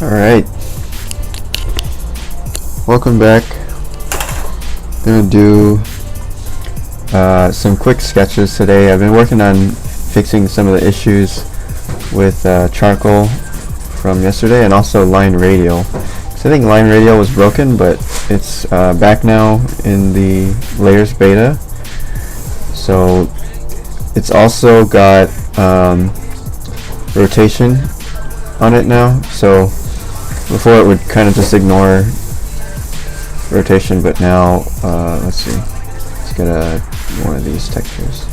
Alright, welcome back. I'm gonna do some quick sketches today. I've been working on fixing some of the issues with charcoal from yesterday, and also line radial. So I think line radial was broken, but it's back now in the layers beta. So it's also got rotation on it now. So before it would kind of just ignore rotation, but now let's see, let's get one of these textures.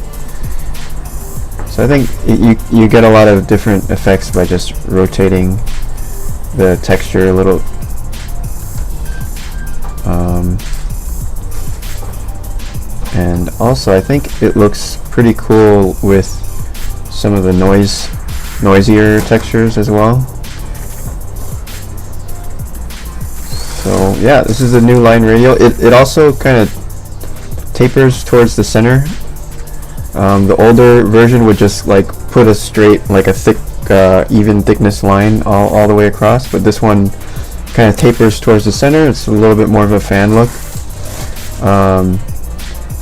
So I think you get a lot of different effects by just rotating the texture a little. And also I think it looks pretty cool with some of the noisier textures as well. So yeah, this is a new line radial. It also kind of tapers towards the center. The older version would just like put a straight, like a thick, even thickness line all the way across, but this one kind of tapers towards the center. It's a little bit more of a fan look.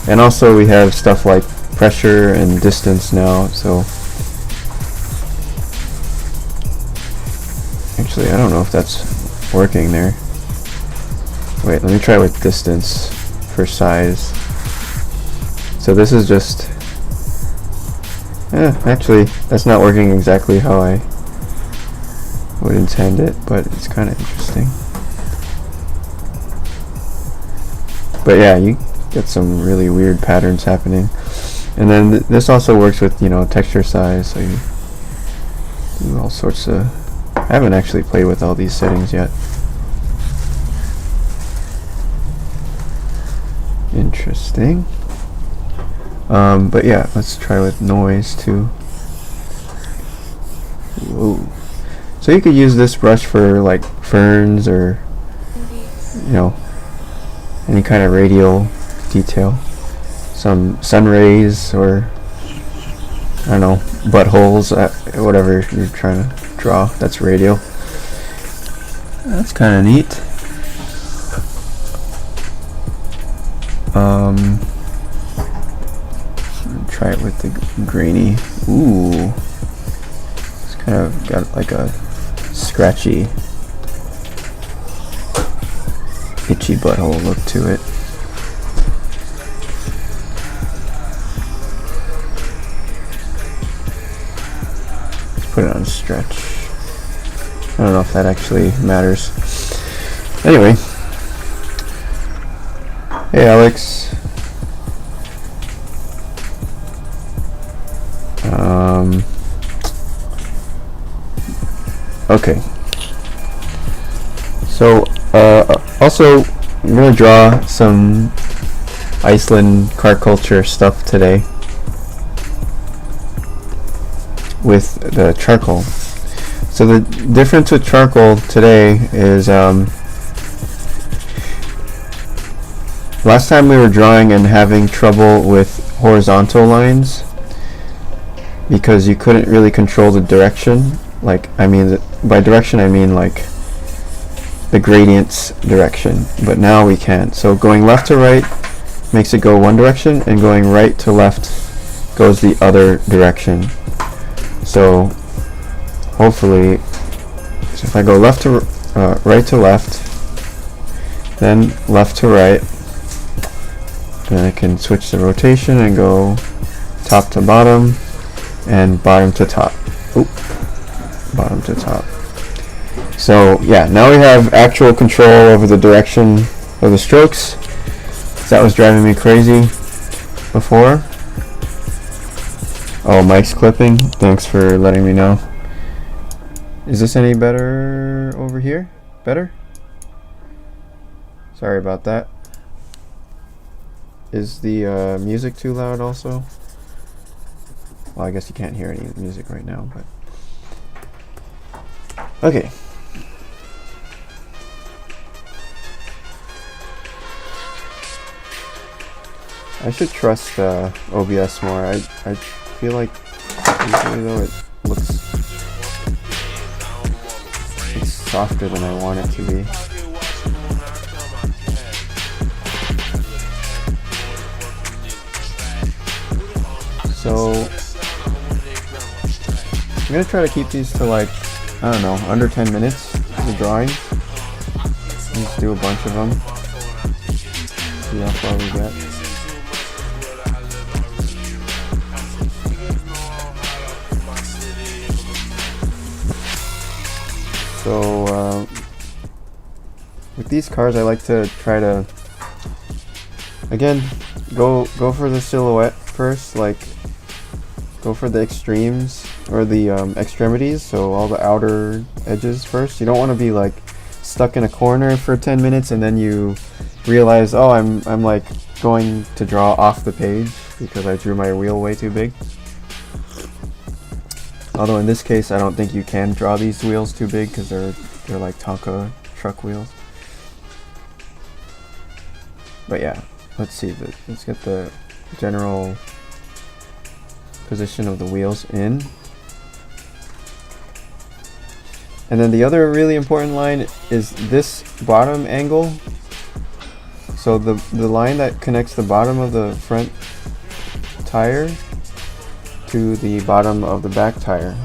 And also we have stuff like pressure and distance now, so actually I don't know if that's working there. Wait, let me try with distance for size. So this is just actually that's not working exactly how I would intend it, but it's kind of interesting. But yeah, you get some really weird patterns happening. And then this also works with, you know, texture size, so you do all sorts of... I haven't actually played with all these settings yet. Interesting. But yeah, let's try with noise too. Whoa. So you could use this brush for like ferns or, you know, any kind of radial detail. Some sun rays, or I don't know, buttholes, whatever you're trying to draw. That's radial. That's kind of neat. Try it with the grainy. Ooh, it's kind of got like a scratchy, itchy butthole look to it. Let's put it on stretch. I don't know if that actually matters. Anyway, hey Alex. Okay. So also I'm gonna draw some Iceland car culture stuff today with the charcoal. So the difference with charcoal today is last time we were drawing and having trouble with horizontal lines because you couldn't really control the direction. Like, I mean, by direction I mean like the gradient's direction, but now we can. So going left to right makes it go one direction, and going right to left goes the other direction. So hopefully, so if I go left to right to left, then left to right, then I can switch the rotation and go top to bottom and bottom to top. Oop. Bottom to top. So yeah, now we have actual control over the direction of the strokes. That was driving me crazy before. Oh, Mike's clipping. Thanks for letting me know. Is this any better over here? Better? Sorry about that. Is the music too loud also? Well, I guess you can't hear any music right now, but okay. I should trust OBS more. I feel like usually though it looks softer than I want it to be. So I'm gonna try to keep these to like, I don't know, under 10 minutes, the drawings. Just do a bunch of them. See how far we get. So with these cars, I like to try to, again, go for the silhouette first, like go for the extremes or the extremities, so all the outer edges first. You don't want to be like stuck in a corner for 10 minutes and then you realize, oh, I'm like going to draw off the page because I drew my wheel way too big. Although in this case, I don't think you can draw these wheels too big because they're like Tonka truck wheels. But yeah, let's see. Let's get the general position of the wheels in. And then the other really important line is this bottom angle. So the line that connects the bottom of the front tire to the bottom of the back tire.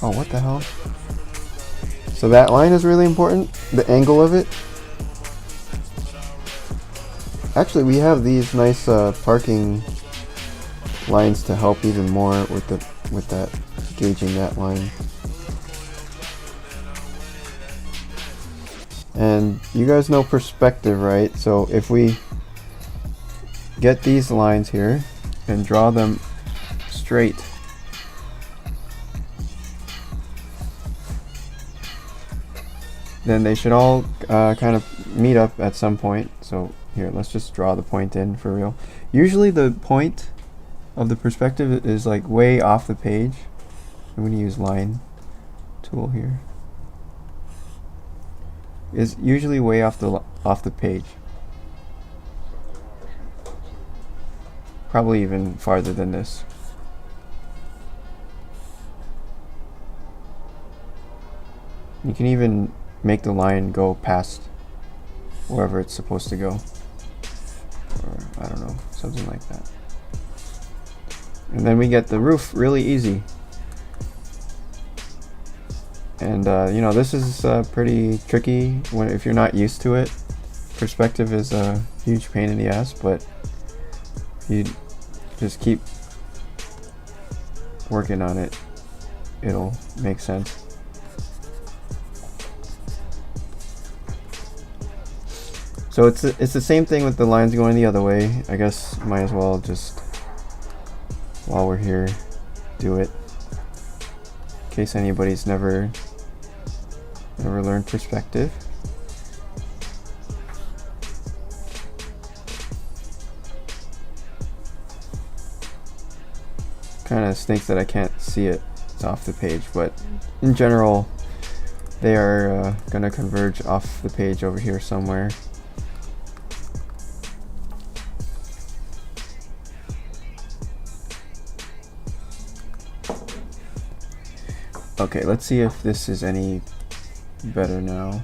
Oh, what the hell? So that line is really important, the angle of it. Actually, we have these nice parking lines to help even more with that, gauging that line. And you guys know perspective, right? So if we get these lines here and draw them straight, then they should all kind of meet up at some point. So here, let's just draw the point in for real. Usually the point of the perspective is like way off the page. I'm going to use line tool here. Is usually way off the page. Probably even farther than this. You can even make the line go past wherever it's supposed to go. Or I don't know, something like that. And then we get the roof really easy. And you know, this is pretty tricky if you're not used to it. Perspective is a huge pain in the ass, but you just keep working on it, it'll make sense. So it's the same thing with the lines going the other way. I guess might as well just, while we're here, do it. In case anybody's never learned perspective. Kind of stinks that I can't see it. It's off the page, but in general, they are going to converge off the page over here somewhere. Okay, let's see if this is any better now.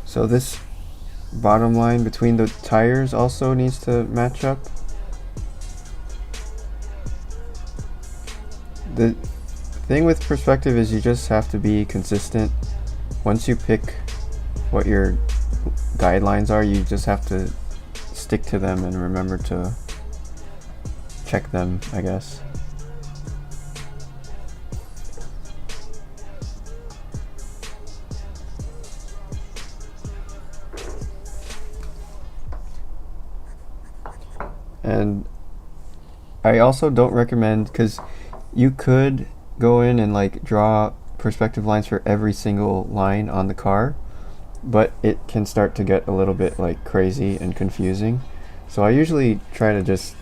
So this bottom line between the tires also needs to match up. The thing with perspective is you just have to be consistent. Once you pick what your guidelines are, you just have to stick to them and remember to check them, I guess. And I also don't recommend, because you could go in and like draw perspective lines for every single line on the car, but it can start to get a little bit like crazy and confusing. So I usually try to just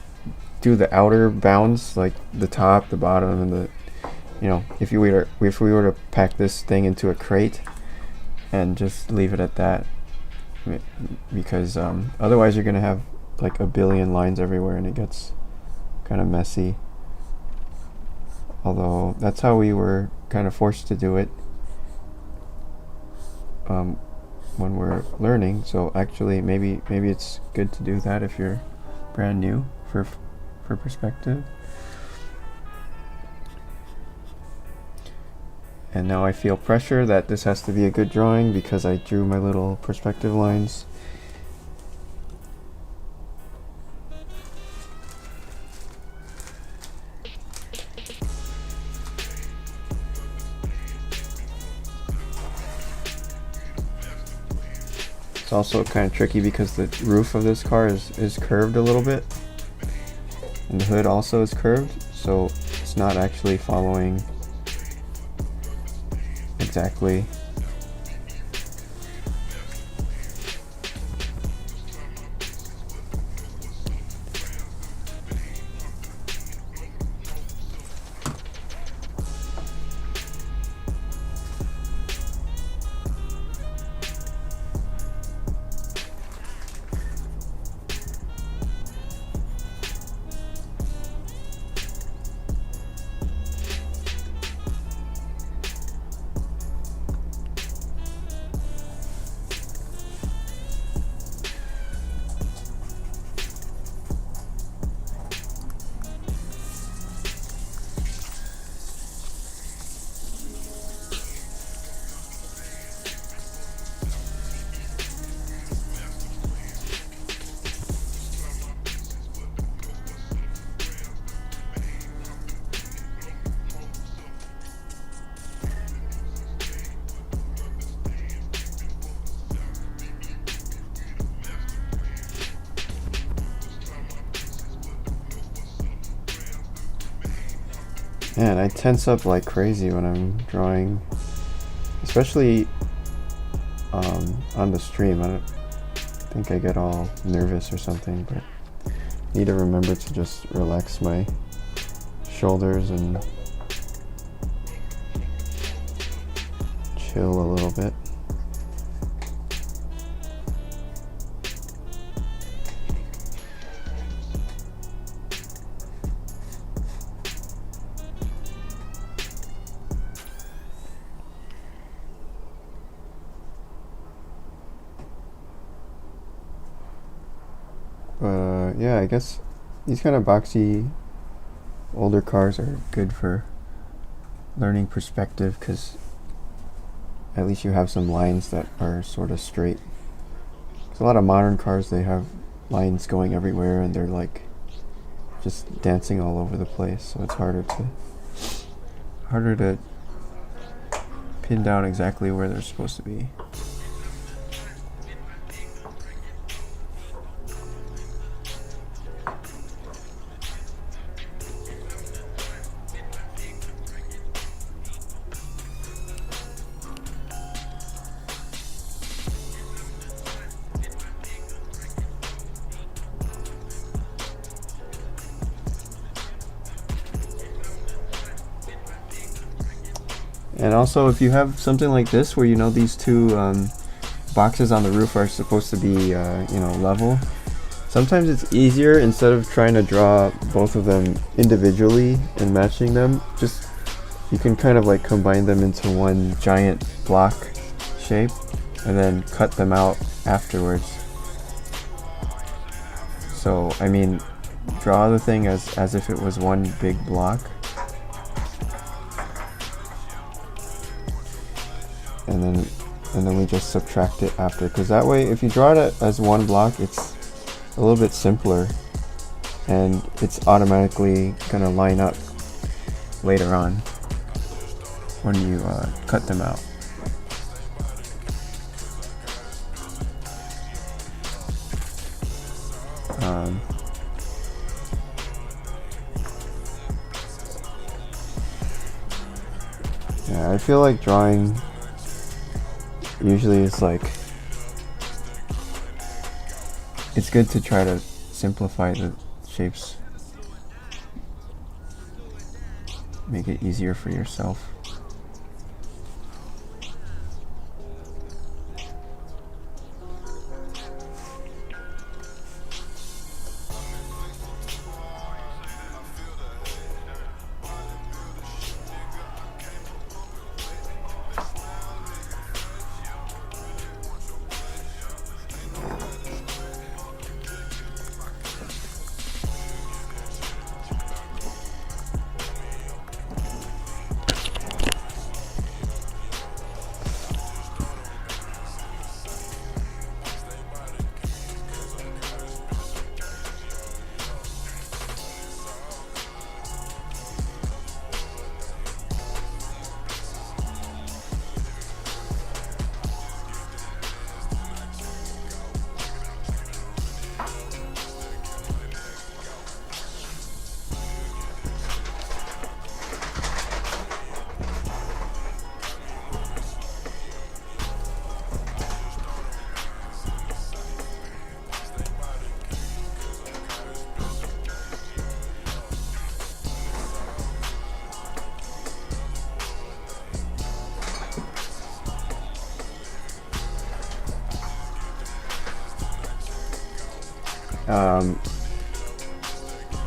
do the outer bounds, like the top, the bottom, and you know, if we were to pack this thing into a crate and just leave it at that, because otherwise you're gonna have like a billion lines everywhere and it gets kind of messy. Although that's how we were kind of forced to do it when we're learning. So actually maybe it's good to do that if you're brand new for perspective. And now I feel pressure that this has to be a good drawing because I drew my little perspective lines. It's also kind of tricky because the roof of this car is curved a little bit, and the hood also is curved, so it's not actually following exactly. Man, I tense up like crazy when I'm drawing, especially on the stream. I don't think I get all nervous or something, but I need to remember to just relax my shoulders and chill a little bit. Yeah, I guess these kind of boxy older cars are good for learning perspective because at least you have some lines that are sort of straight. Because a lot of modern cars, they have lines going everywhere and they're like just dancing all over the place, so it's harder to pin down exactly where they're supposed to be. And also, if you have something like this where you know these two boxes on the roof are supposed to be level, sometimes it's easier, instead of trying to draw both of them individually and matching them, just you can kind of like combine them into one giant block shape and then cut them out afterwards. So I mean, draw the thing as if it was one big block, and then we just subtract it after, because that way if you draw it as one block, it's a little bit simpler and it's automatically gonna line up later on when you cut them out. Yeah, I feel like drawing usually is like, it's good to try to simplify the shapes make it easier for yourself.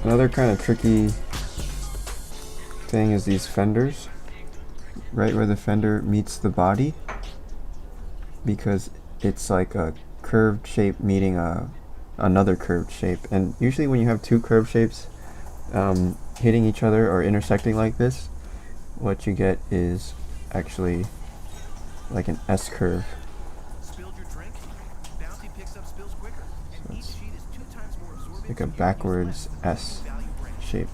Another kind of tricky thing is these fenders, right where the fender meets the body, because it's like a curved shape meeting another curved shape, and usually when you have two curved shapes hitting each other or intersecting like this, what you get is actually like an S curve. Like a backwards S shape.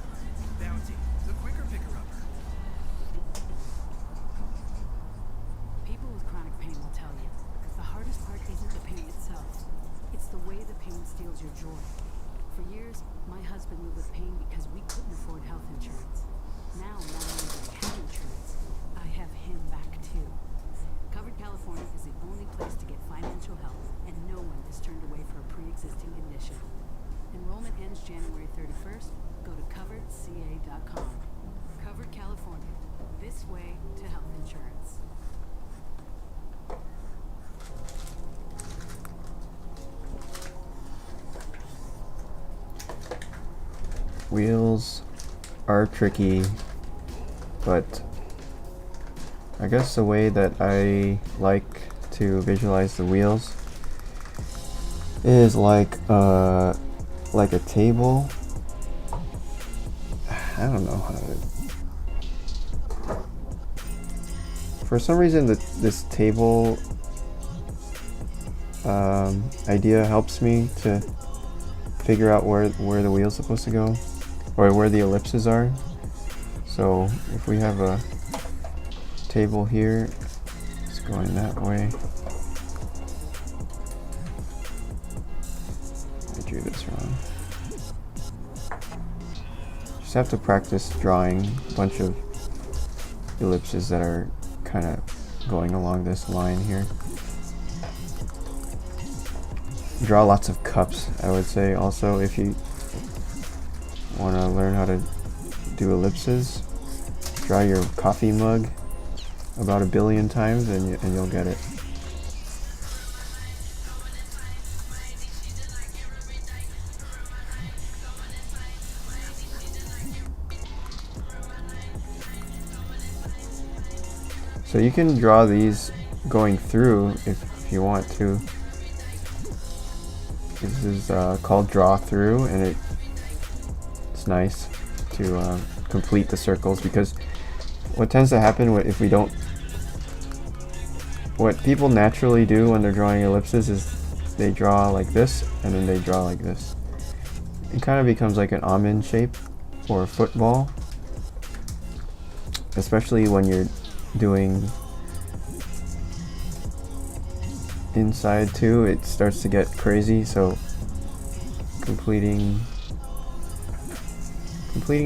People with chronic pain will tell you the hardest part isn't the pain itself. It's the way the pain steals your joy. For years, my husband lived with pain because we couldn't afford health insurance. Now, not only do I have insurance, I have him back too. Covered California is the only place to get financial help, and no one is turned away for a pre-existing condition. Enrollment ends January 31st. Go to coveredca.com. Covered California. This way to health insurance. Wheels are tricky, but I guess the way that I like to visualize the wheels is like a table. I don't know how to. For some reason, this table idea helps me to figure out where the wheel's supposed to go, or where the ellipses are. So if we have a table here, it's going that way. I drew this wrong. Just have to practice drawing a bunch of ellipses that are kind of going along this line here. Draw lots of cups, I would say. Also, if you want to learn how to do ellipses, draw your coffee mug about 1 billion times and you'll get it. So you can draw these going through if you want to. This is called draw through, and it's nice to complete the circles, because what tends to happen if we don't, what people naturally do when they're drawing ellipses is they draw like this and then they draw like this. It kind of becomes like an almond shape or a football, especially when you're doing inside too. It starts to get crazy, so completing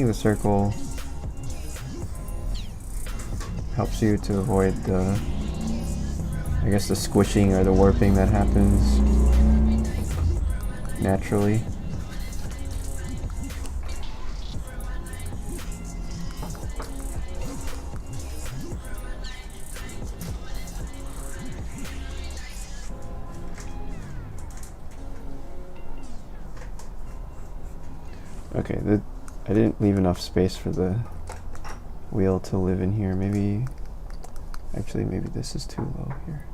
the circle helps you to avoid the, I guess, the squishing or the warping that happens naturally. Okay, I didn't leave enough space for the wheel to live in here. Maybe, actually, maybe this is too low here.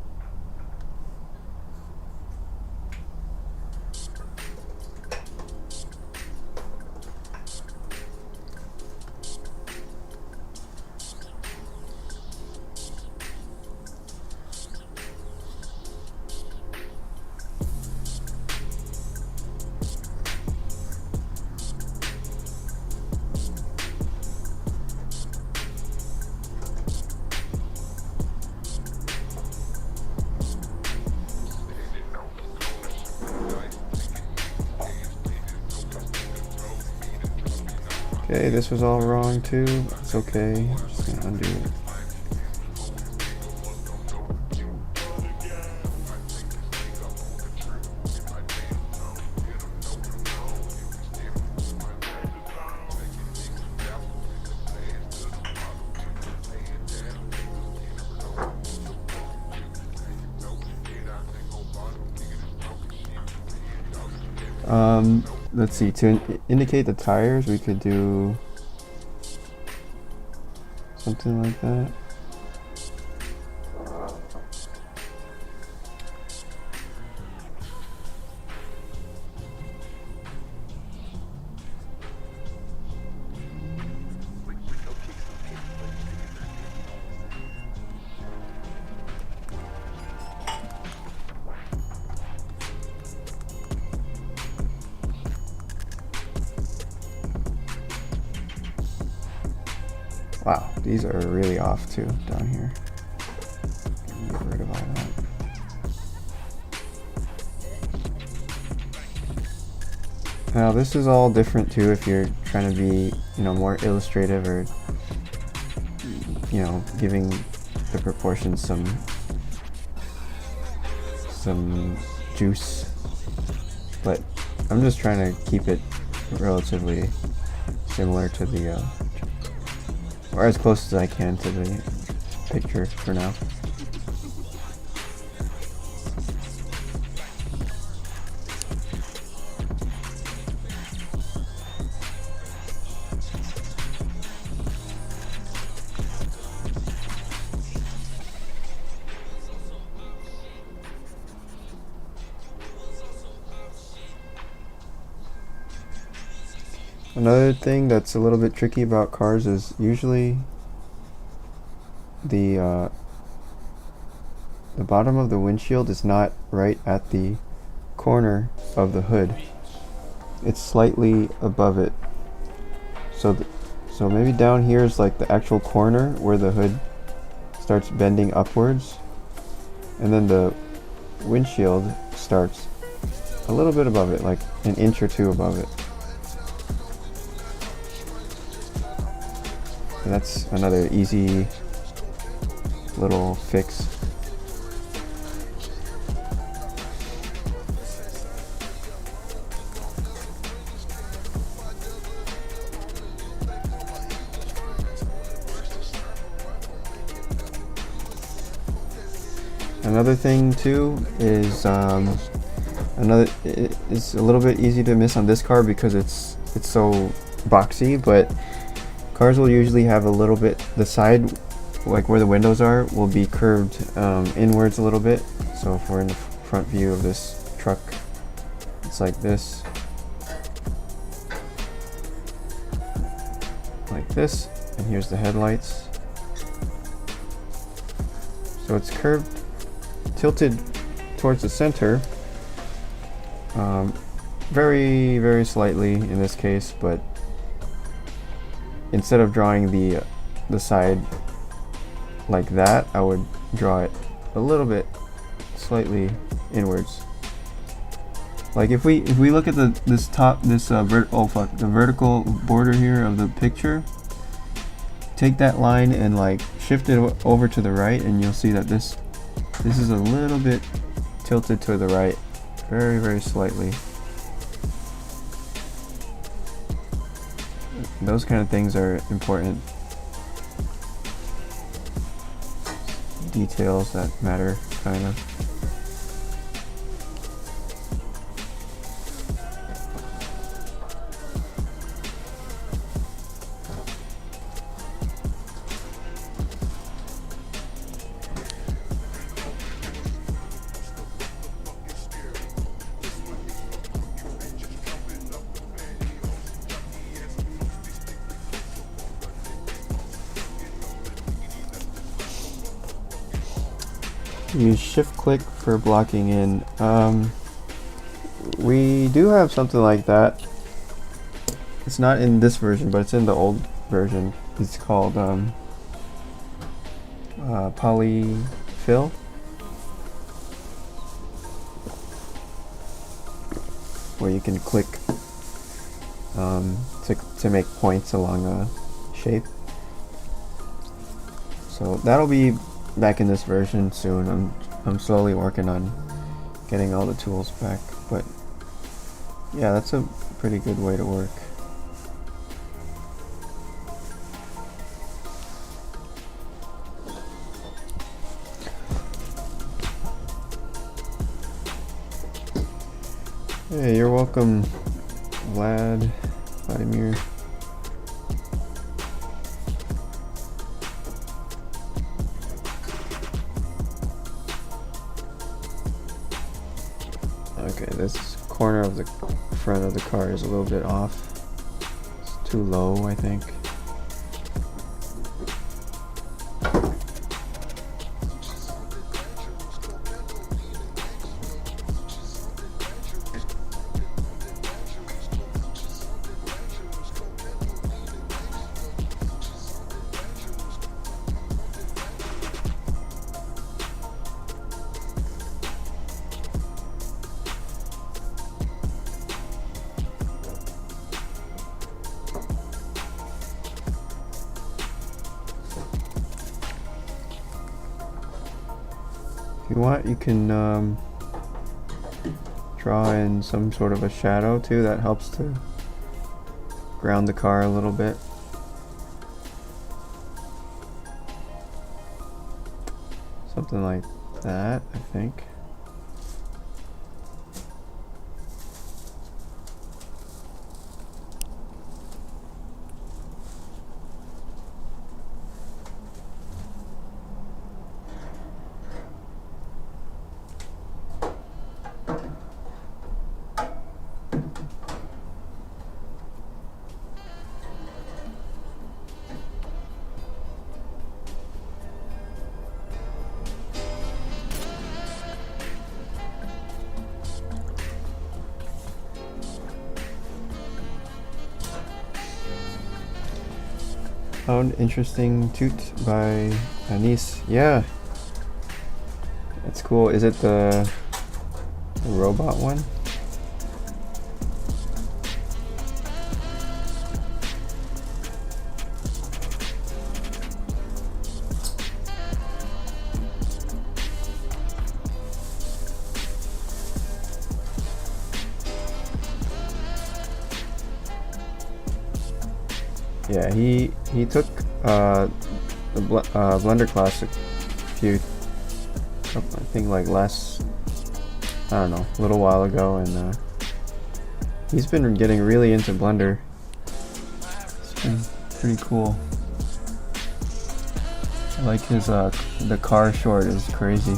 Okay, this was all wrong too. It's okay. I'm just gonna undo it. Let's see, to indicate the tires, we could do something like that. Wow, these are really off too down here. Get rid of all that. Now this is all different too if you're trying to be, you know, more illustrative or, you know, giving the proportions some juice. But I'm just trying to keep it relatively similar to the or as close as I can to the picture for now. Another thing that's a little bit tricky about cars is usually the bottom of the windshield is not right at the corner of the hood. It's slightly above it. So maybe down here is like the actual corner where the hood starts bending upwards, and then the windshield starts a little bit above it, like an inch or two above it. And that's another easy little fix. Another thing too is it's a little bit easy to miss on this car because it's so boxy, but cars will usually have a little bit, the side, like where the windows are, will be curved inwards a little bit. So if we're in the front view of this truck, it's like this. Like this, and here's the headlights. So it's curved, tilted towards the center, very, very slightly in this case, but instead of drawing the side like that, I would draw it a little bit slightly inwards. Like if we look at the vertical border here of the picture, take that line and like shift it over to the right, and you'll see that this is a little bit tilted to the right, very, very slightly. Those kind of things are important details that matter, kind of. Use shift click for blocking in. We do have something like that. It's not in this version, but it's in the old version. It's called polyfill. Where you can click to make points along a shape. So that'll be back in this version soon. I'm slowly working on getting all the tools back, but yeah, that's a pretty good way to work. Hey, you're welcome, Vladimir. Okay, this corner of the front of the car is a little bit off. It's too low, I think. If you want, you can draw in some sort of a shadow too. That helps to ground the car a little bit. Something like that, I think. Found interesting toot by Anis. Yeah, it's cool. Is it the robot one? Yeah, he took the Blender Classic I think like I don't know, a little while ago, and he's been getting really into Blender. It's been pretty cool. I like his the car short is crazy.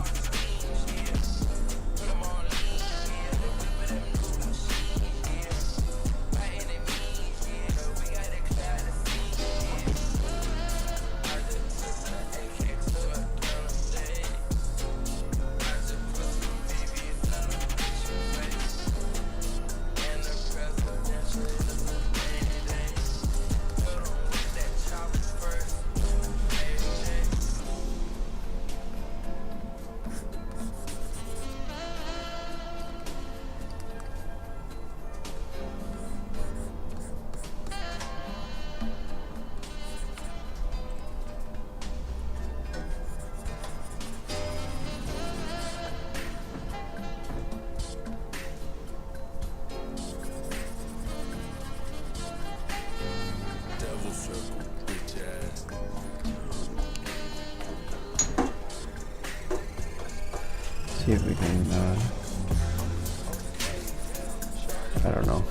See if we can, I don't know.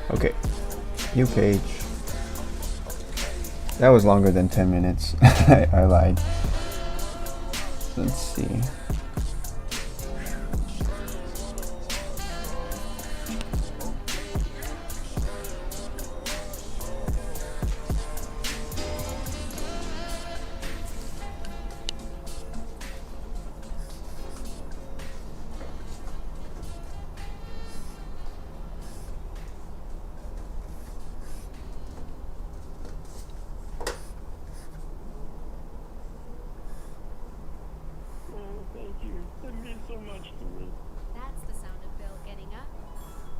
Okay, new page. That was longer than 10 minutes. I lied. Let's see. Thank you. That means so much to me. That's the sound of Bill getting up.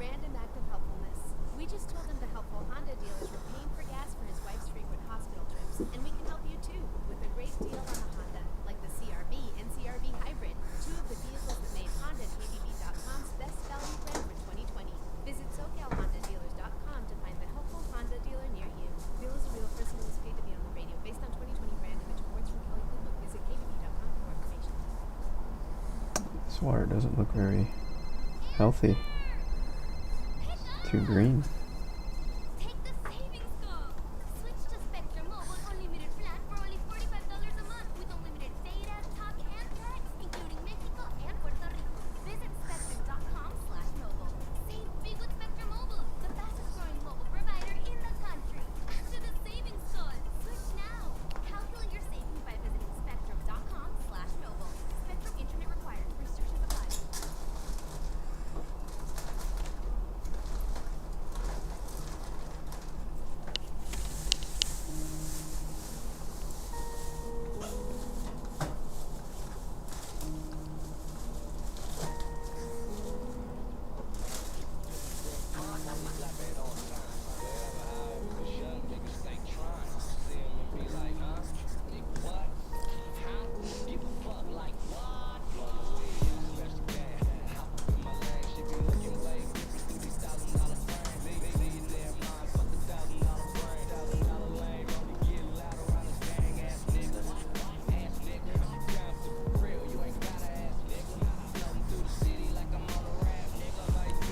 Random act of helpfulness. We just told him the helpful Honda dealers were paying for gas for his wife's frequent hospital trips, and we can help you too with a great deal on a Honda, like the CRV and CRV Hybrid, two of the vehicles that made Honda KBB.com's best value brand for 2020. Visit SoCalHondaDealers.com to find the helpful Honda dealer near you. Bill is a real person who is paid to be on the radio based on 2020 brand image awards from Kelly Blue Book. Visit KBB.com for more information. This water doesn't look very healthy. Too green. Take the savings call. Switch to Spectrum Mobile unlimited plan for only $45 a month with unlimited data, talk, and text, including Mexico and Puerto Rico. Visit spectrum.com/mobile. Save big with Spectrum Mobile, the fastest growing mobile provider in the country. To the savings call. Switch now. Calculate your savings by visiting spectrum.com/mobile. Spectrum internet required. Restrictions apply.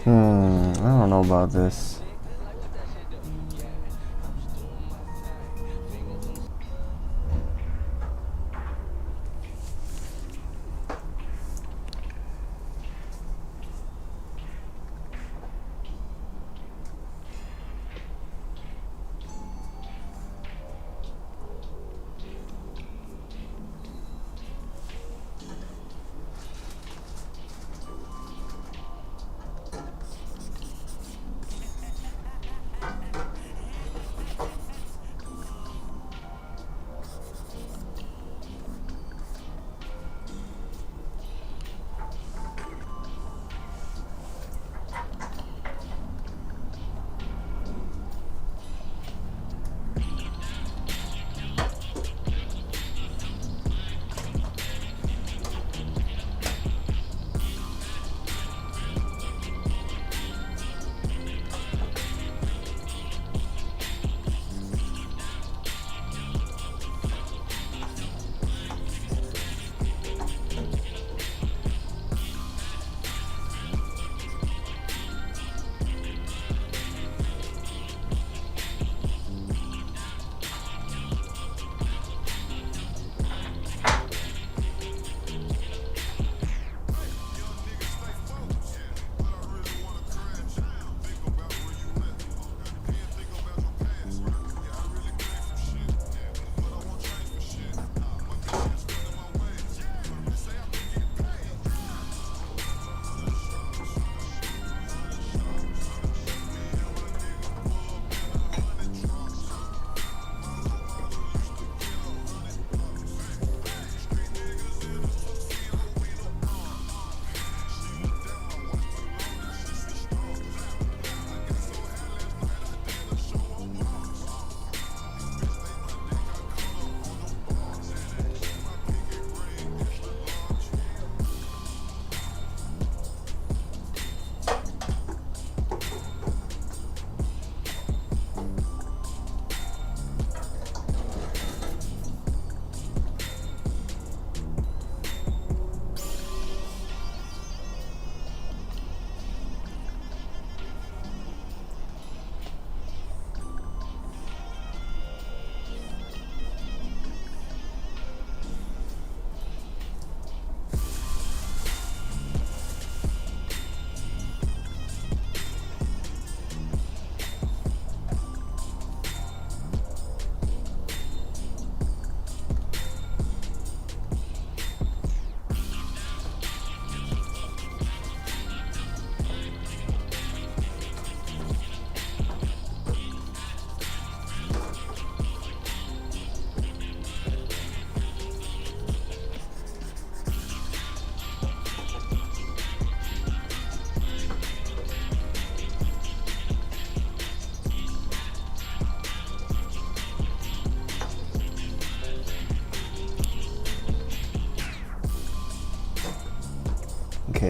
I don't know about this.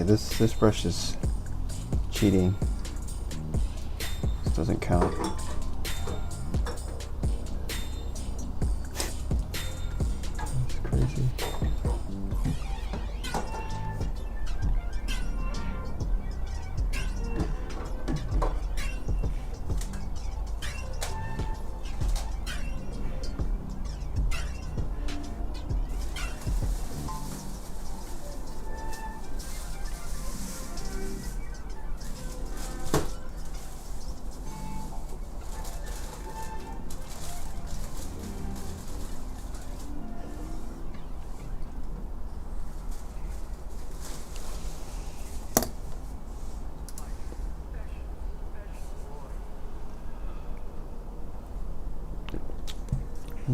this brush is cheating. This doesn't count. That's crazy.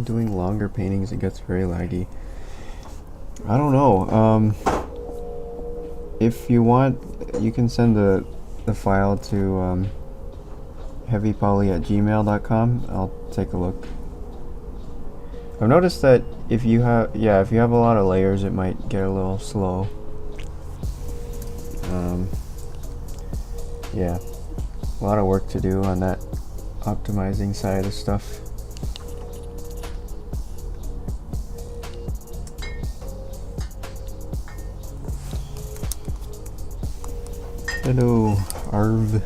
Doing longer paintings, it gets very laggy. I don't know. If you want, you can send the file to heavypoly@gmail.com. I'll take a look. I've noticed that if you have a lot of layers, it might get a little slow. Yeah, a lot of work to do on that optimizing side of stuff. Hello, Arv.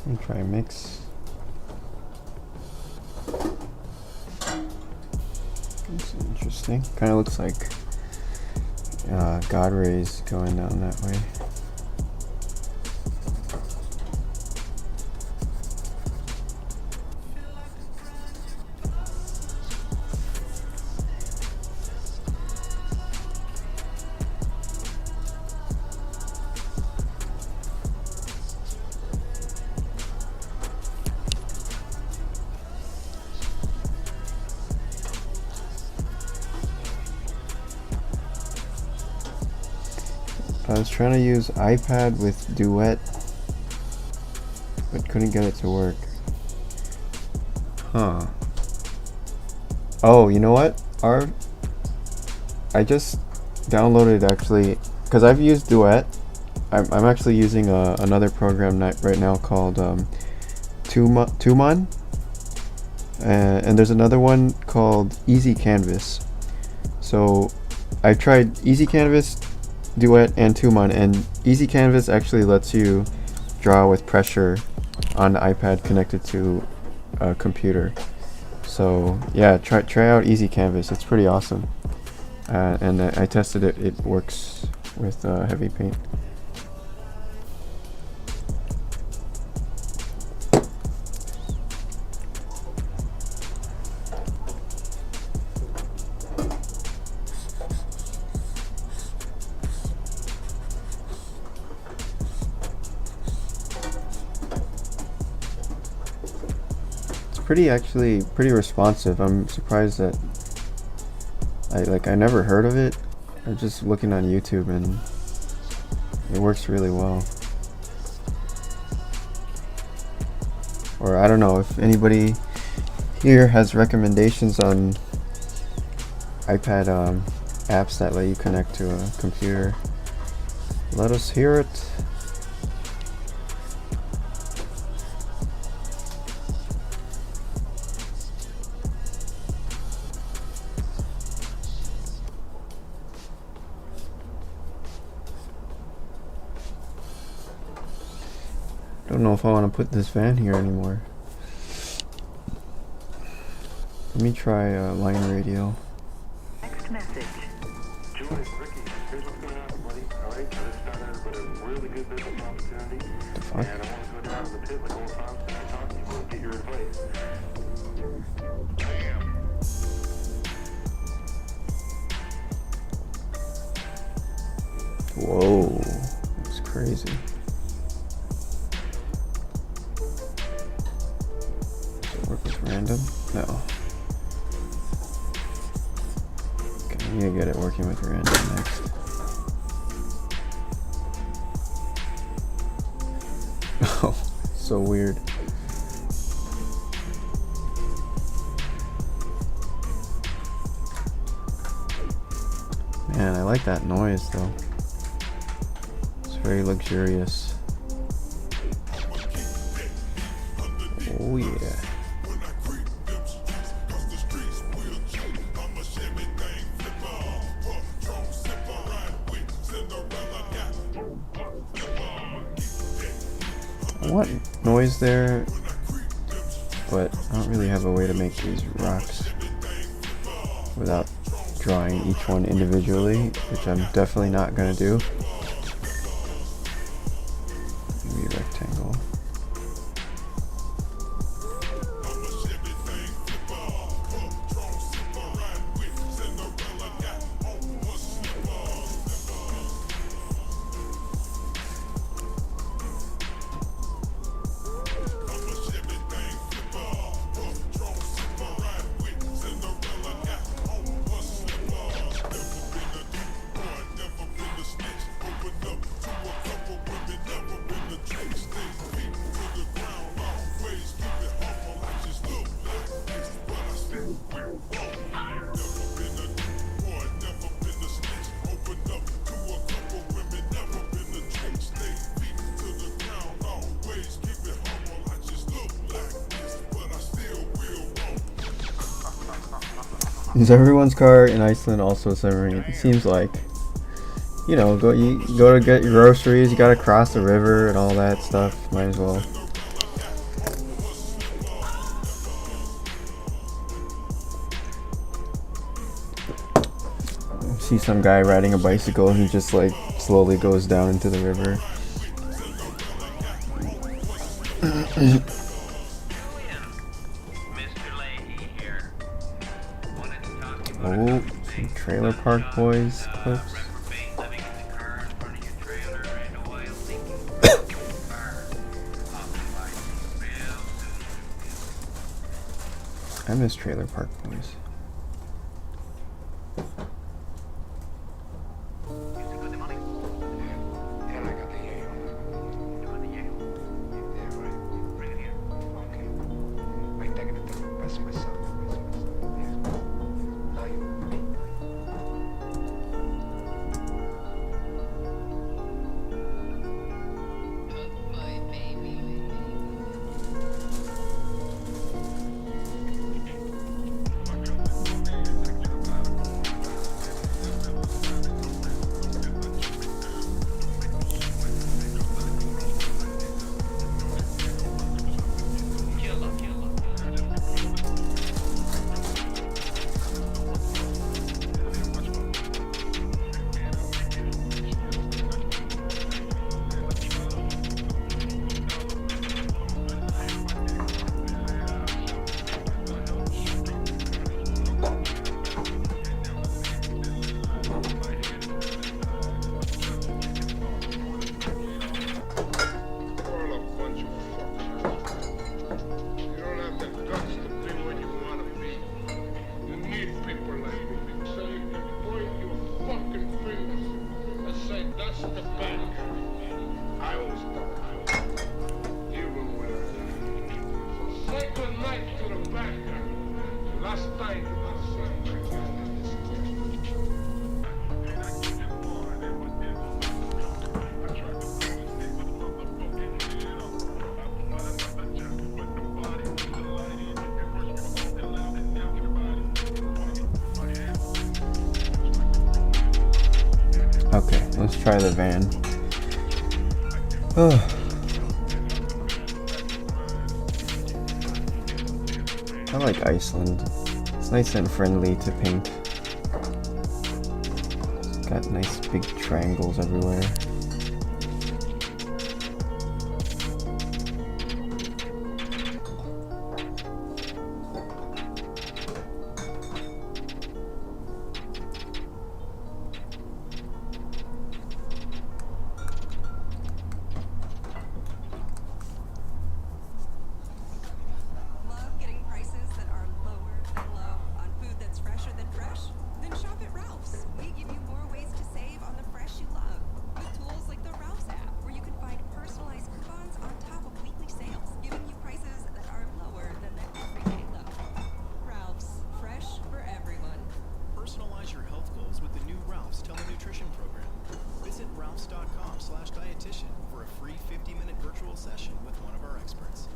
Let me try mix. That's interesting. Kind of looks like God rays going down that way. was trying to use iPad with Duet, but couldn't get it to work. Huh. Oh, you know what? I just downloaded actually, because I've used Duet. I'm actually using another program right now called Tuman. And there's another one called Easy Canvas. So I tried Easy Canvas, Duet, and Tuman, and Easy Canvas actually lets you draw with pressure on the iPad connected to a computer. So yeah, try out Easy Canvas. It's pretty awesome. And I tested it. It works with Heavypaint. Pretty responsive. I'm surprised that I never heard of it. I'm just looking on YouTube and it works really well. Or I don't know if anybody here has recommendations on iPad apps that let you connect to a computer. Let us hear it. I don't know if I want to put this van here anymore. Let me try line radial. Next message. Joy, Ricky, here's what's going to happen, buddy. All right, I just found out about a really good business opportunity, Fuck. and I want to go down to the pit like old times and talk to you and get your advice. Whoa, that's crazy. Does it work with random? No. Okay, I need to get it working with random next. Oh, so weird. Man, I like that noise though. It's very luxurious. Oh yeah. I want noise there, but I don't really have a way to make these rocks without drawing each one individually, which I'm definitely not gonna do. Maybe rectangle. Is everyone's car in Iceland also a submarine? It seems like. You know, you go to get your groceries, you gotta cross the river and all that stuff. Might as well. See some guy riding a bicycle and he just like slowly goes down into the river. Oh, some Trailer Park Boys clips. I miss Trailer Park Boys. Okay, let's try the van. I like Iceland. It's nice and friendly to paint. Got nice big triangles everywhere. Love getting prices that are lower than low on food that's fresher than fresh? Then shop at Ralph's. We give you more ways to save on the fresh you love with tools like the Ralph's app, where you can find personalized coupons on top of weekly sales, giving you prices that are lower than the everyday low. Ralph's, fresh for everyone. Personalize your health goals with the new Ralph's Telenutrition program. Visit ralphs.com/dietitian for a free 50-minute virtual session with one of our experts.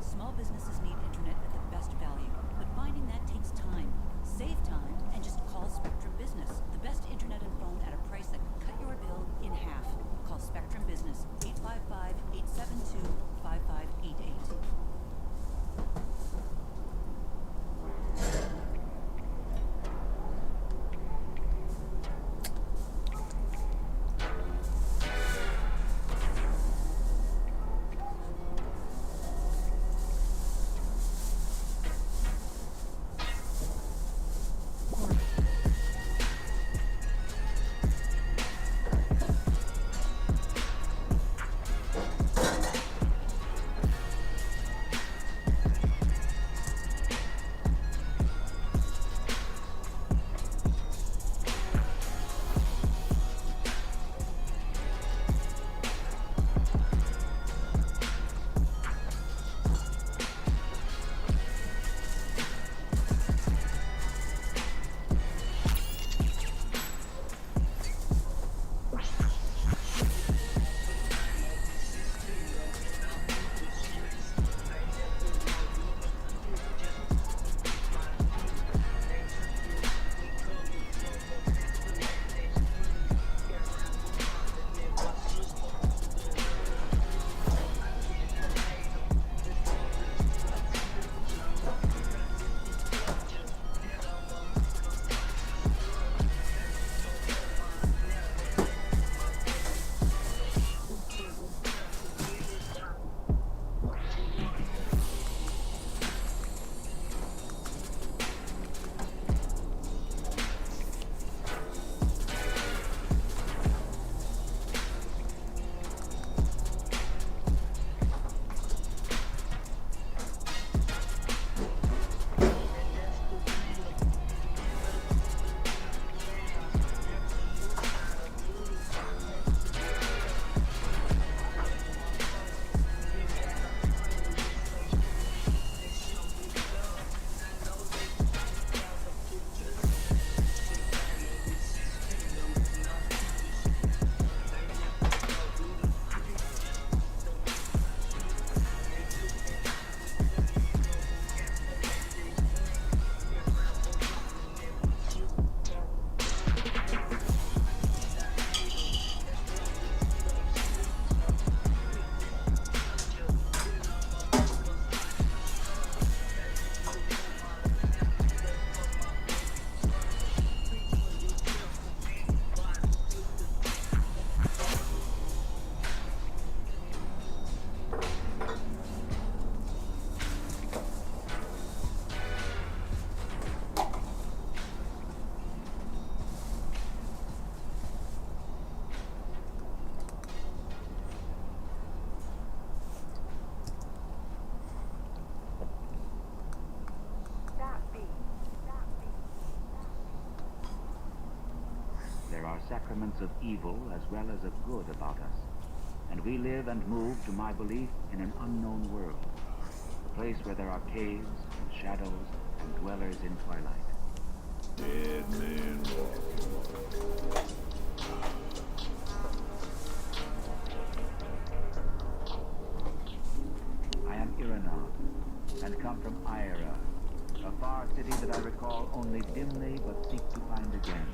Small businesses need internet at the best value, but finding that takes time. Save time and just call Spectrum Business. The best internet and phone at a price that can cut your bill in half. Call Spectrum Business, 855-872-5588. sacraments of evil as well as of good about us, and we live and move to my belief in an unknown world. a place where there are caves, and shadows, and dwellers in twilight. I am Iranov, and come from Ira, a far city that I recall only dimly but seek to find again.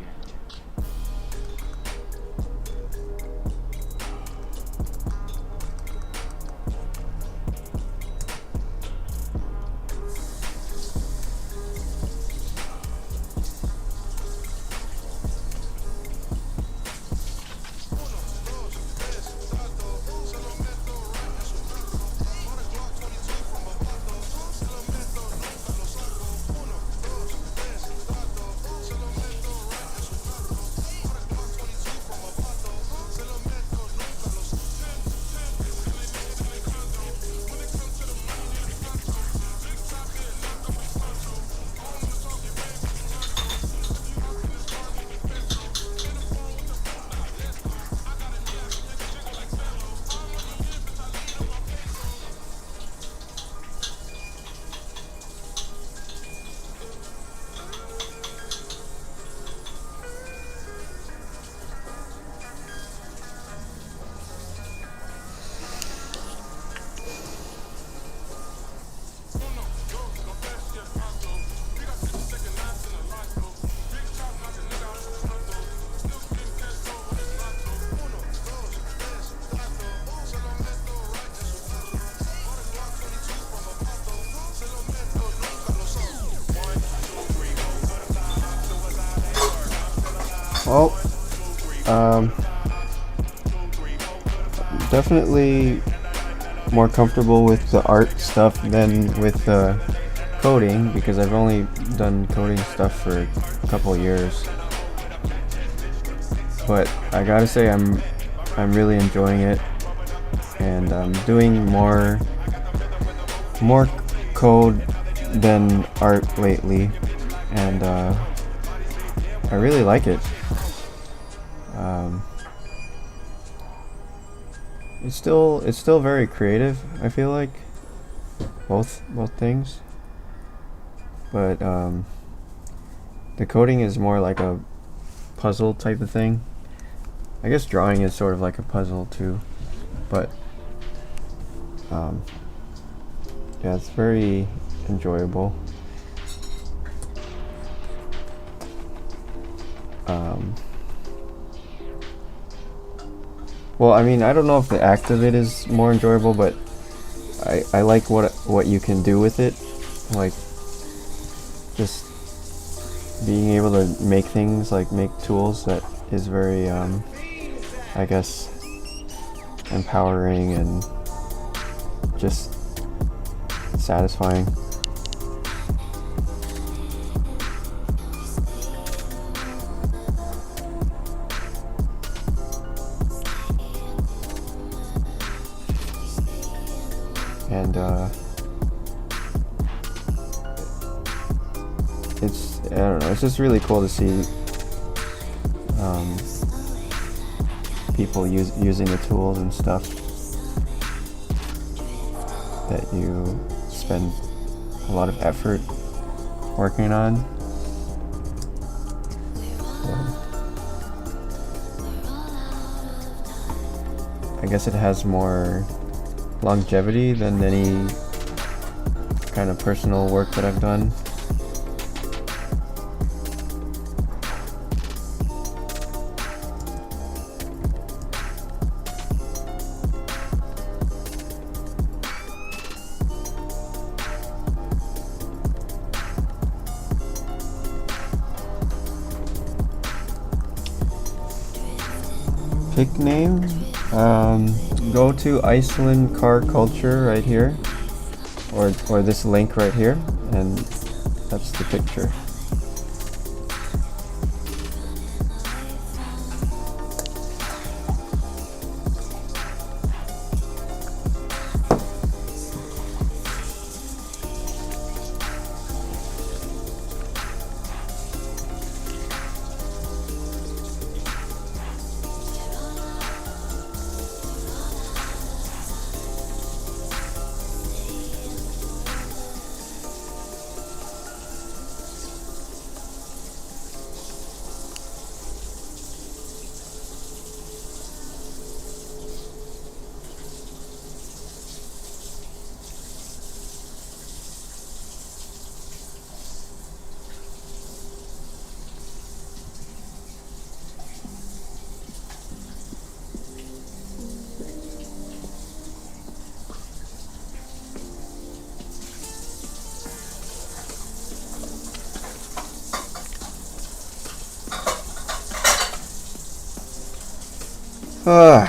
Well, definitely more comfortable with the art stuff than with coding, because I've only done coding stuff for a couple of years. But I gotta say I'm really enjoying it, and I'm doing more code than art lately, and I really like it. It's still very creative, I feel like, both things, but the coding is more like a puzzle type of thing. I guess drawing is sort of like a puzzle too, but yeah, it's very enjoyable. Well, I mean, I don't know if the act of it is more enjoyable, but I like what you can do with it, like just being able to make things, like make tools. That is very I guess empowering and just satisfying. And I don't know, it's just really cool to see people using the tools and stuff that you spend a lot of effort working on. I guess it has more longevity than any kind of personal work that I've done. Pick name? Go to Iceland car culture right here, or this link right here, and that's the picture. Ugh.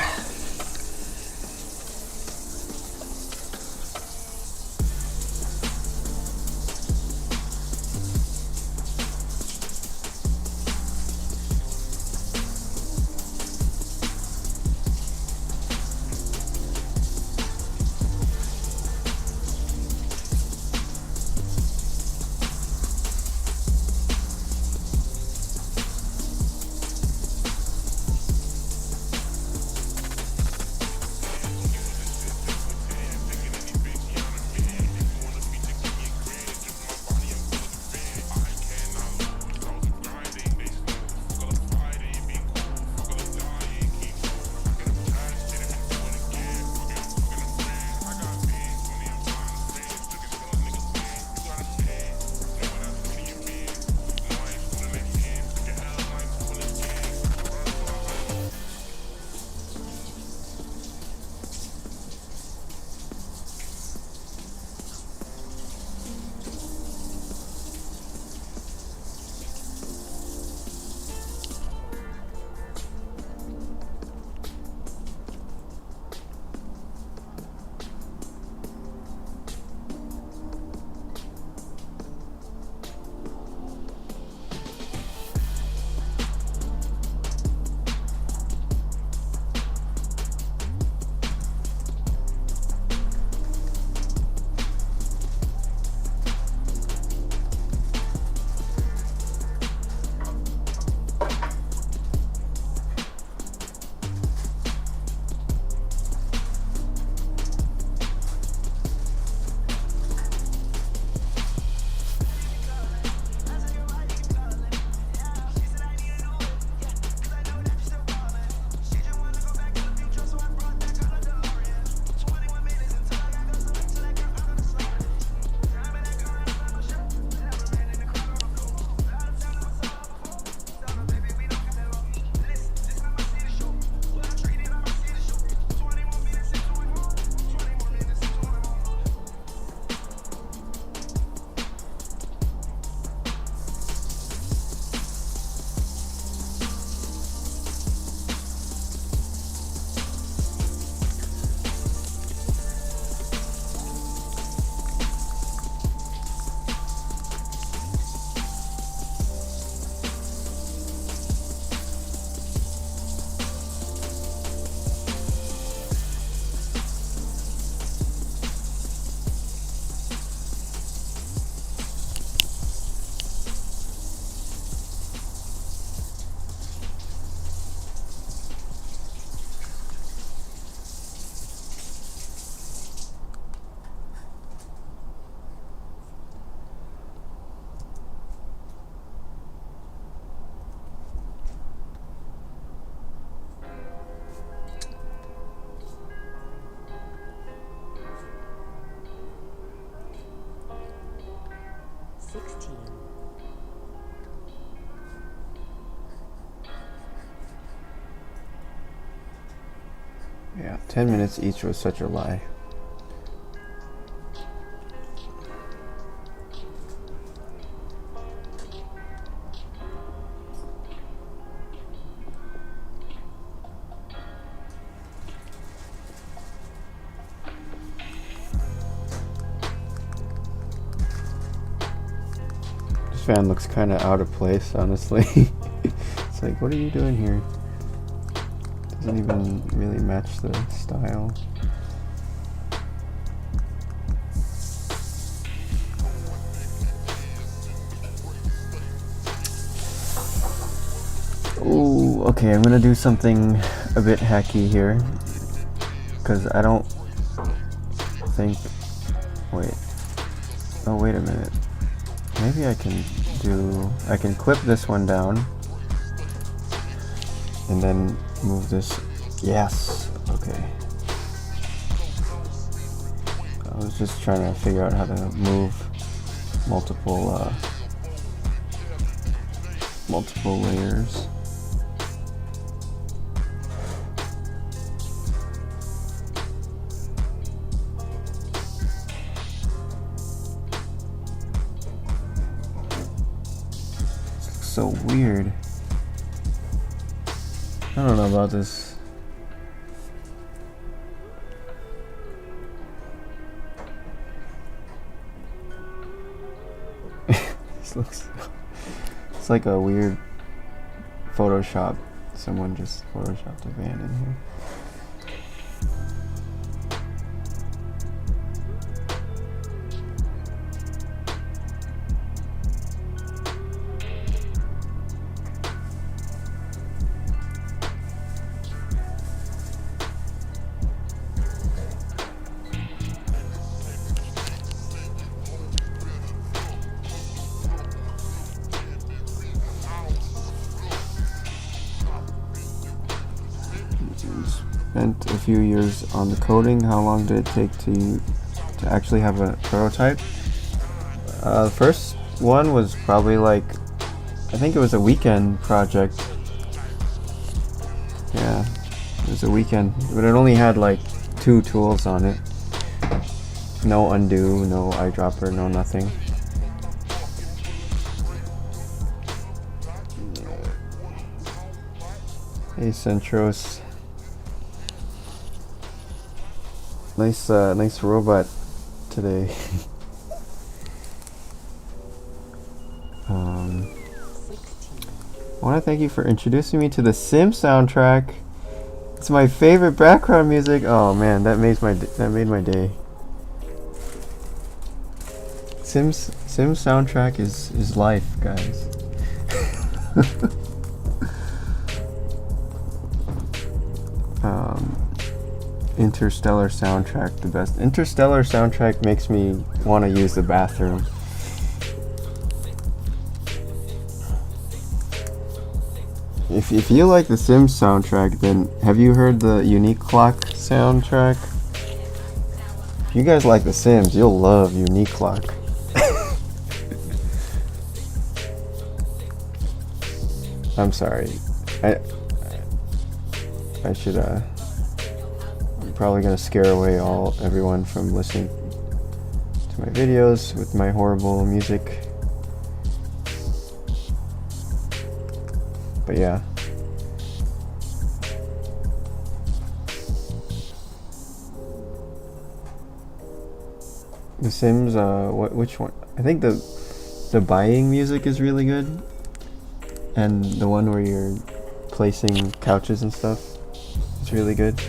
Yeah, 10 minutes each was such a lie. This fan looks kind of out of place, honestly. It's like, what are you doing here? Doesn't even really match the style. Ooh, okay, I'm gonna do something a bit hacky here, because I don't think, wait, oh wait a minute, maybe I can clip this one down, and then move this, yes, okay. I was just trying to figure out how to move multiple layers. So weird. I don't know about this This looks. It's like a weird Photoshop. Someone just photoshopped a van in here. Spent a few years on the coding. How long did it take to actually have a prototype? The first one was probably like, I think it was a weekend project. Yeah, it was a weekend, but it only had like 2 tools on it. No undo, no eyedropper, no nothing. Hey Centros. Nice robot today. I want to thank you for introducing me to the Sims soundtrack. It's my favorite background music. Oh man, that made my day. Sims soundtrack is life, guys. Interstellar soundtrack, the best. Interstellar soundtrack makes me want to use the bathroom. If you like the Sims soundtrack, then have you heard the Unique Clock soundtrack? If you guys like the Sims, you'll love Unique Clock. I'm sorry. I should I'm probably gonna scare away everyone from listening to my videos with my horrible music. But yeah. The Sims, which one? I think the buying music is really good. And the one where you're placing couches and stuff is really good.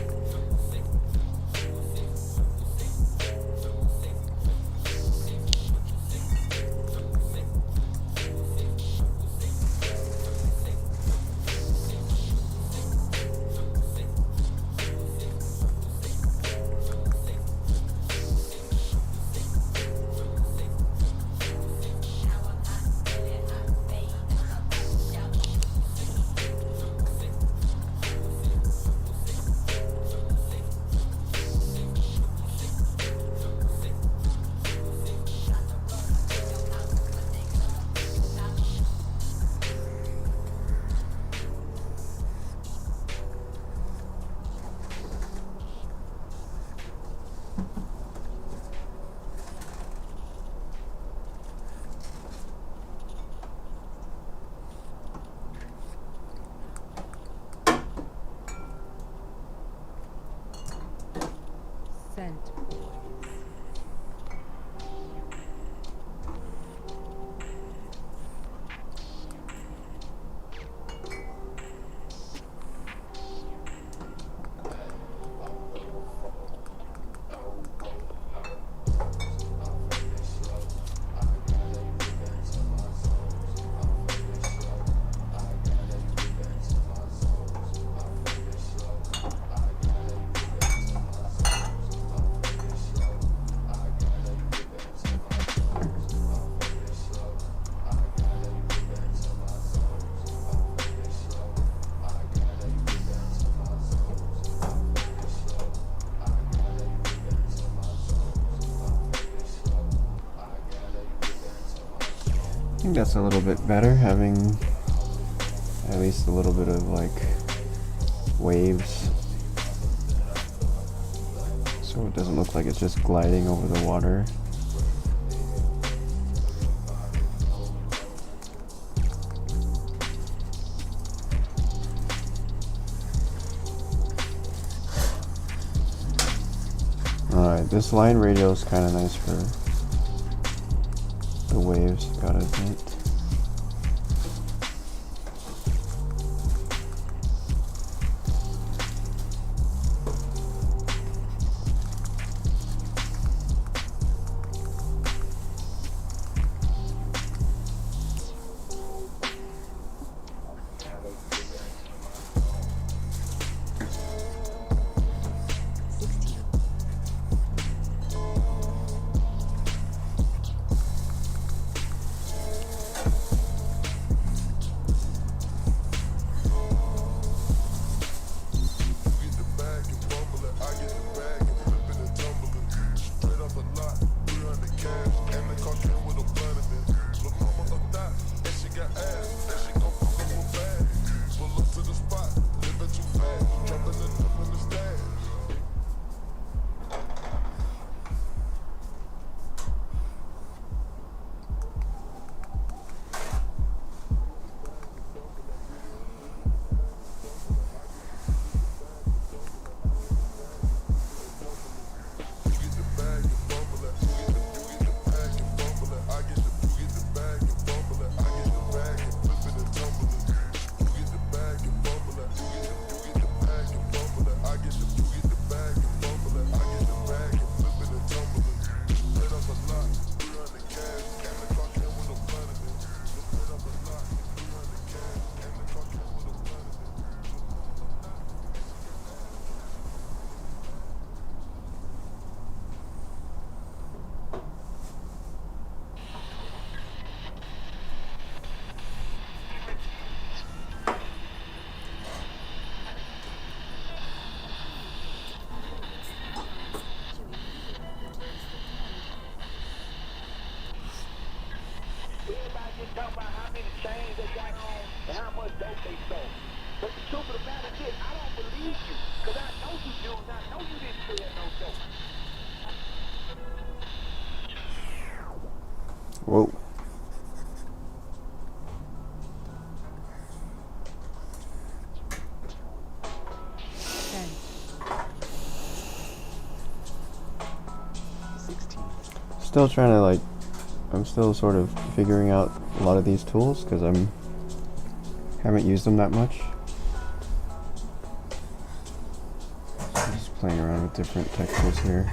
I think that's a little bit better, having at least a little bit of like waves, so it doesn't look like it's just gliding over the water. Alright, this line radial is kind of nice for the waves, gotta admit. Whoa. Still trying to like, I'm still sort of figuring out a lot of these tools because haven't used them that much. I'm just playing around with different textures here.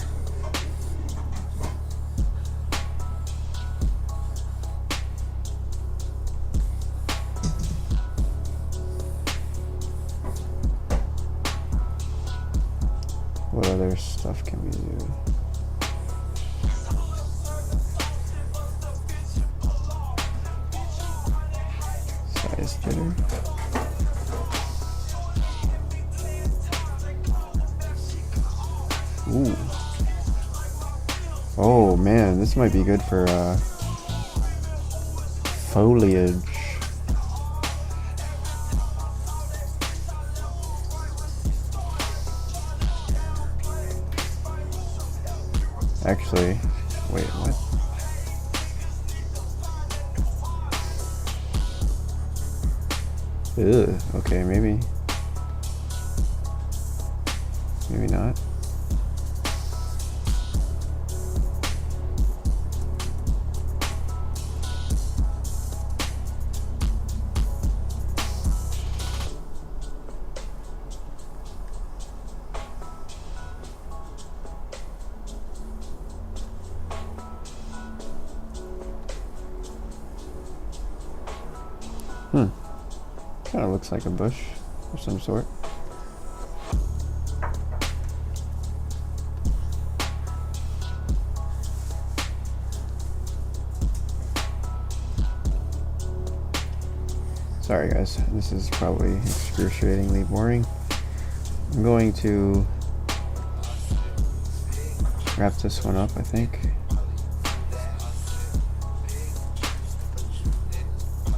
What other stuff can we do? Size jitter. Ooh. Oh man, this might be good for foliage. Actually, wait, what? Ugh, okay, maybe not. Kind of looks like a bush of some sort. Sorry guys, this is probably excruciatingly boring. I'm going to wrap this one up, I think.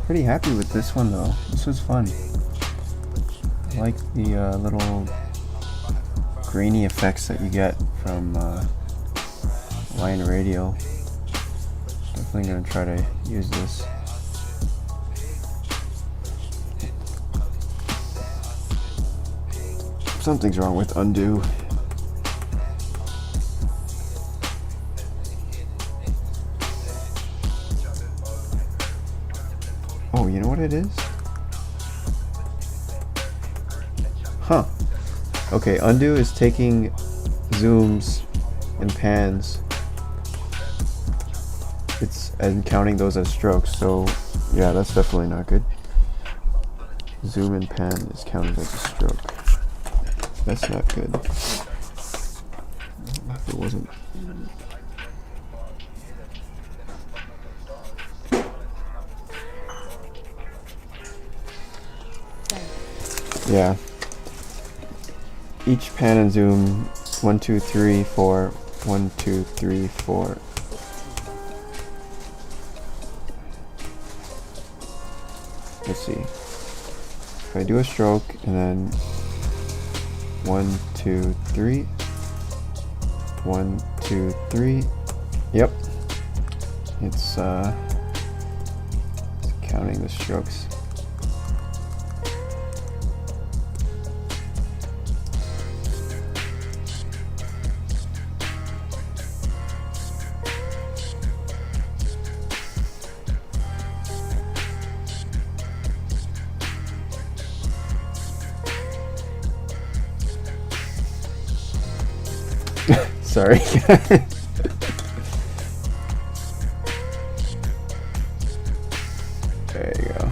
Pretty happy with this one though. This was fun. I like the little grainy effects that you get from line radial. Definitely gonna try to use this. Something's wrong with undo. what it is? Huh. Okay, undo is taking zooms and pans. It's and counting those as strokes, so yeah, that's definitely not good. Zoom and pan is counted as a stroke. That's not good. If it wasn't. Yeah. Each pan and zoom 1, 2, 3, 4. 1, 2, 3, 4. Let's see. If I do a stroke and then 1, 2, 3. 1, 2, 3. Yep. It's counting the strokes. Sorry. There you go.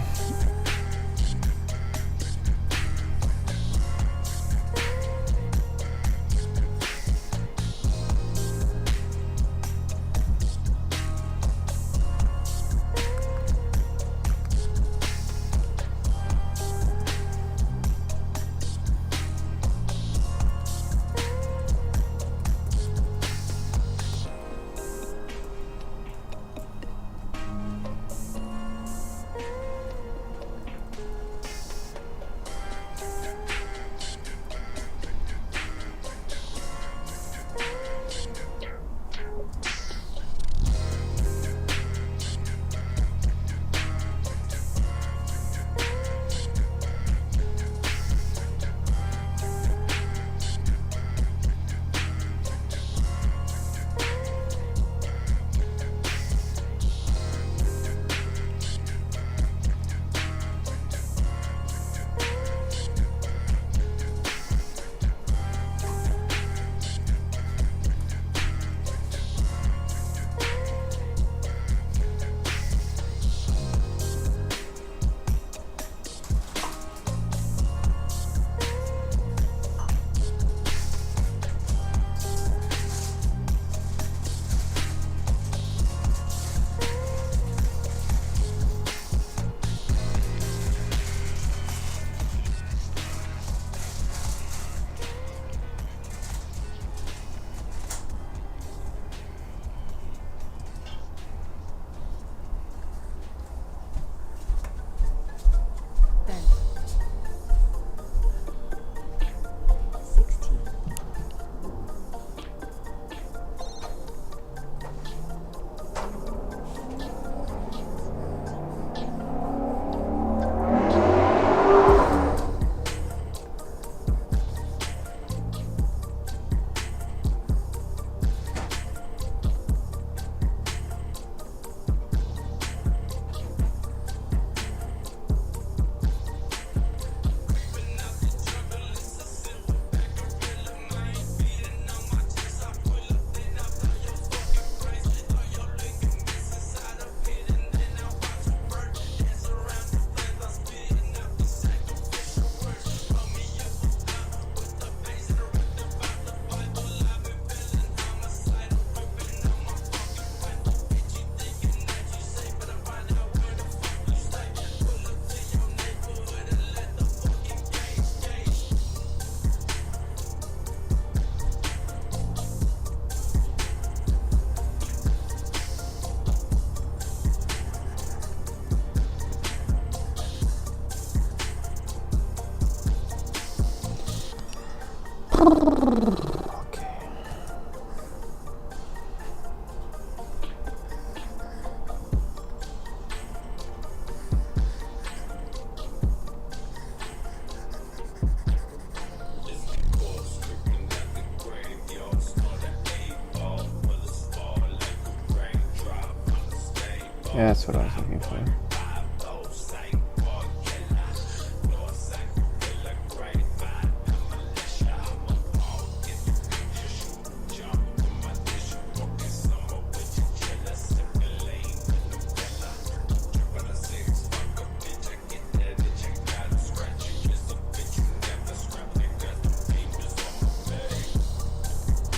Yeah, that's what I was looking for.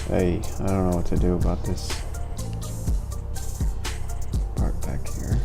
Hey, I don't know what to do about this part back here.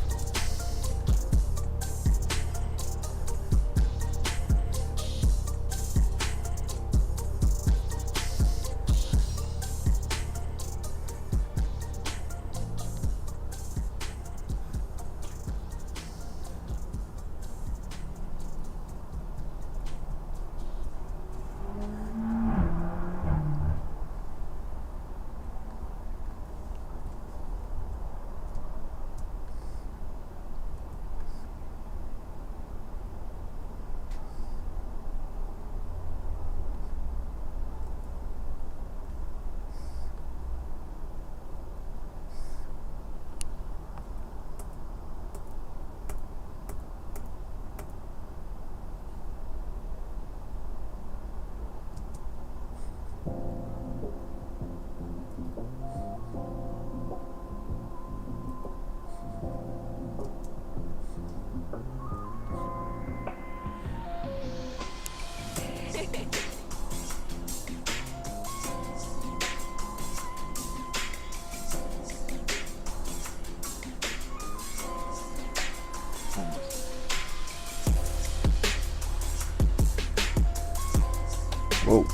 Whoa.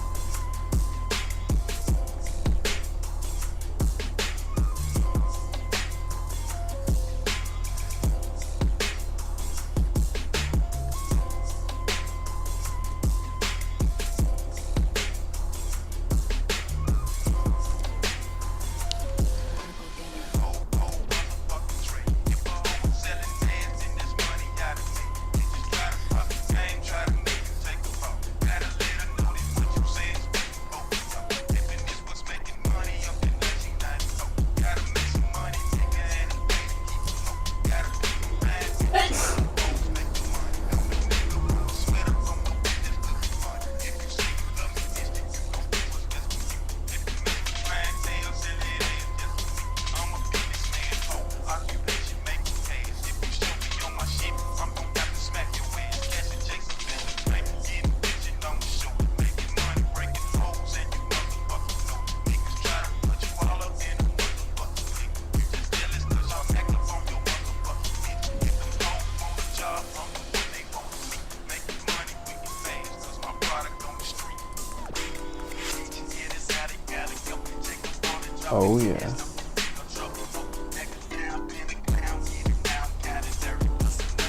Oh yeah.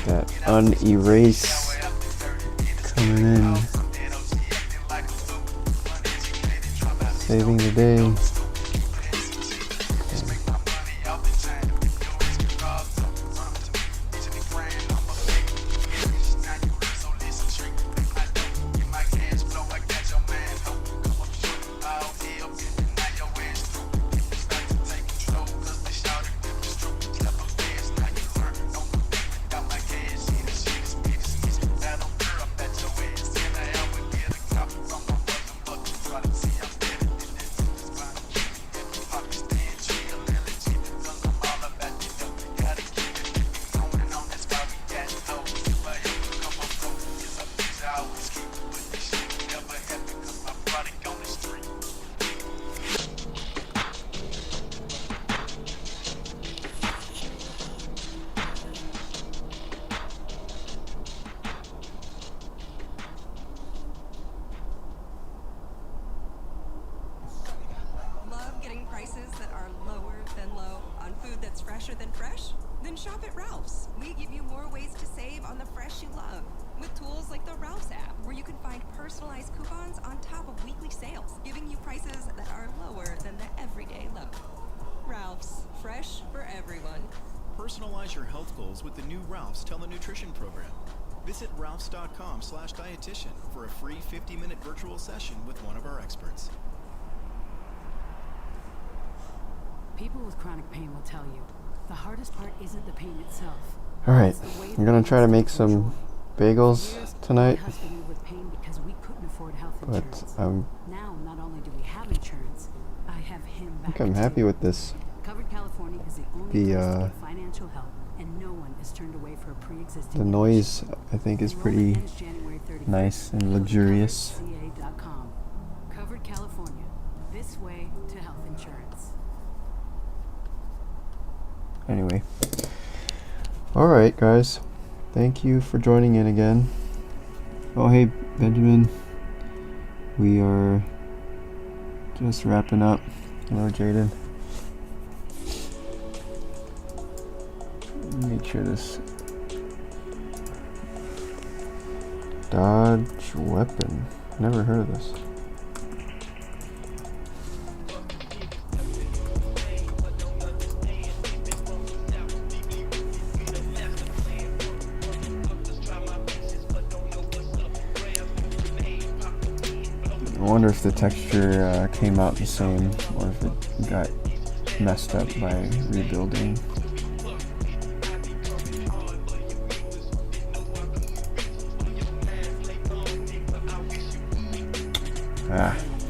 That unerase coming in. Saving the day. Love getting prices that are lower than low on food that's fresher than fresh? Then shop at Ralph's. We give you more ways to save on the fresh you love with tools like the Ralph's app, where you can find personalized coupons on top of weekly sales, giving you prices that are lower than the everyday low. Ralph's, fresh for everyone. Personalize your health goals with the new Ralph's telenutrition program. Visit ralphs.com/dietitian for a free 50-minute virtual session with one of our experts. People with chronic pain will tell you, the hardest part isn't the pain itself. Alright, It's the way I'm the gonna pain try to steals make your some joy. bagels For years, tonight, my husband lived with pain because we couldn't afford health but insurance. Now, not only do we have insurance, I have him I back think I'm happy too. with this. Covered California is the only The, place to get financial help, and no one is turned away for a pre-existing The noise, I think, is pretty Enrollment ends January 31st. nice and Go to luxurious. coveredca.com. Covered California. This way to health insurance. Anyway. Alright, guys. Thank you for joining in again. Oh, hey, Benjamin. We are just wrapping up. Hello, Jaden. Make sure this dodge weapon. Never heard of this. I wonder if the texture came out the same or if it got messed up by rebuilding.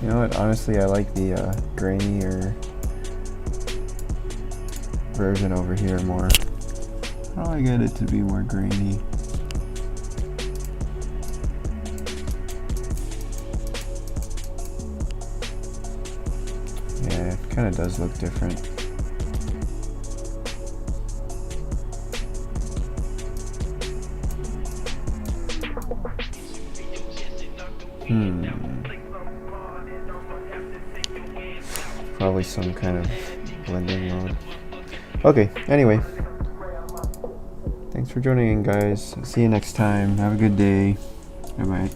You know what? Honestly, I like the grainier version over here more. How do I get it to be more grainy? Yeah, it kind of does look different. Probably some kind of blending mode. Okay, anyway. Thanks for joining in, guys. See you next time. Have a good day. Bye-bye.